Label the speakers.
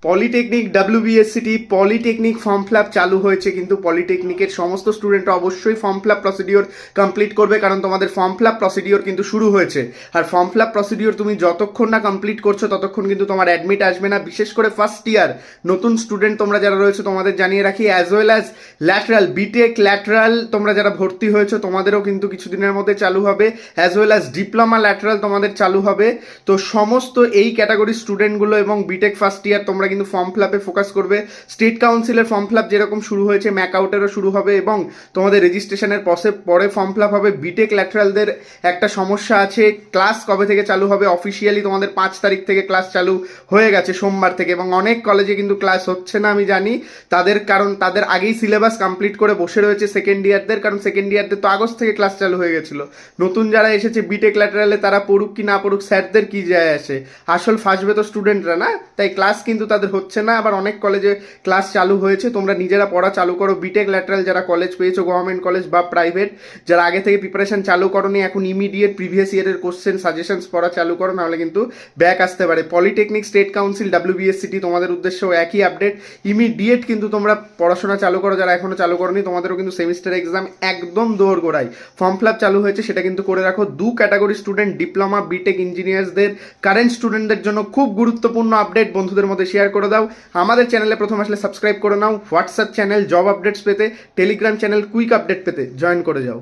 Speaker 1: Polytechnic WBSCT polytechnic form fill up চালু হয়েছে, কিন্তু পলিটেকনিকের সমস্ত স্টুডেন্টরা অবশ্যই form fill up procedure complete করবে, কারণ তোমাদের ফর্ম ফিল আপ প্রসিডিওর কিন্তু শুরু হয়েছে। আর ফর্ম ফিল আপ প্রসিডিওর তুমি যতক্ষণ না কমপ্লিট করছো ততক্ষণ কিন্তু তোমার অ্যাডমিট আসবে না। বিশেষ করে ফার্স্ট ইয়ার নতুন স্টুডেন্ট তোমরা যারা রয়েছে তোমাদের জানিয়ে রাখি, as well as lateral BTech lateral তোমরা যারা ভর্তি হয়েছো তোমাদেরও কিন্তু কিছুদিনের মধ্যে চালু হবে, as well as diploma lateral তোমাদের চালু হবে। তো সমস্ত এই ক্যাটাগরির স্টুডেন্টগুলো এবং বিটেক ফার্স্ট ইয়ার তোমরা কিন্তু ফর্ম ফিল আপে ফোকাস করবে। স্টেট কাউন্সিলের ফর্ম ফিল আপ যেরকম শুরু হয়েছে, ম্যাকআউটেরও শুরু হবে এবং তোমাদের রেজিস্ট্রেশনের পরে ফর্ম ফিল আপ হবে। বিটেক ল্যাটারালদের একটা সমস্যা আছে, ক্লাস কবে থেকে চালু হবে? অফিসিয়ালি তোমাদের 5 তারিখ থেকে ক্লাস চালু হয়ে গেছে, সোমবার থেকে, এবং অনেক কলেজে কিন্তু ক্লাস হচ্ছে না আমি জানি। কারণ তাদের আগেই সিলেবাস কমপ্লিট করে বসে রয়েছে সেকেন্ড ইয়ারদের, কারণ সেকেন্ড ইয়ারদের তো আগস্ট থেকে ক্লাস চালু হয়ে গেছিল। নতুন যারা এসেছে বিটেক ল্যাটারালে তারা পড়ুক কি না পড়ুক, স্যারদের কি যায় আসে, আসল ফাঁসবে তো স্টুডেন্টরা না। তাই ক্লাস কিন্তু তাদের হচ্ছে না। আবার অনেক কলেজে ক্লাস চালু হয়েছে, তোমরা নিজেরা পড়া চালু করো। বিটেক ল্যাটারাল যারা কলেজ পেয়েছো, গভর্নমেন্ট কলেজ বা প্রাইভেট, যারা আগে থেকে প্রিপারেশন চালু করোনি, এখন ইমিডিয়েট প্রিভিয়াস ইয়ারের কোশ্চেন সাজেশনস পড়া চালু করো, নাহলে কিন্তু ব্যাক আসতে পারে। পলিটেকনিক, স্টেট কাউন্সিল, ডাব্লিউবিএসসিটি তোমাদের উদ্দেশ্যেও একই আপডেট, ইমিডিয়েট কিন্তু তোমরা পড়াশোনা চালু করো। যারা এখনো চালু করোনি তোমাদেরও কিন্তু সেমিস্টার এক্সাম একদম দৌড় গোড়ায়। ফর্ম ফিল আপ চালু হয়েছে, সেটা কিন্তু করে রাখো। দু ক্যাটাগরি স্টুডেন্ট, ডিপ্লোমা বিটেক ইঞ্জিনিয়ার্সদের, কারেন্ট স্টুডেন্টদের জন্য খুব গুরুত্বপূর্ণ আপডেট, বন্ধুদের মধ্যে শেয়ার করে দাও। আমাদের চ্যানেলে প্রথম আসলে সাবস্ক্রাইব করে নাও। হোয়াটসঅ্যাপ চ্যানেল জব আপডেটস পেতে, টেলিগ্রাম চ্যানেল কুইক আপডেট পেতে জয়েন করে যাও।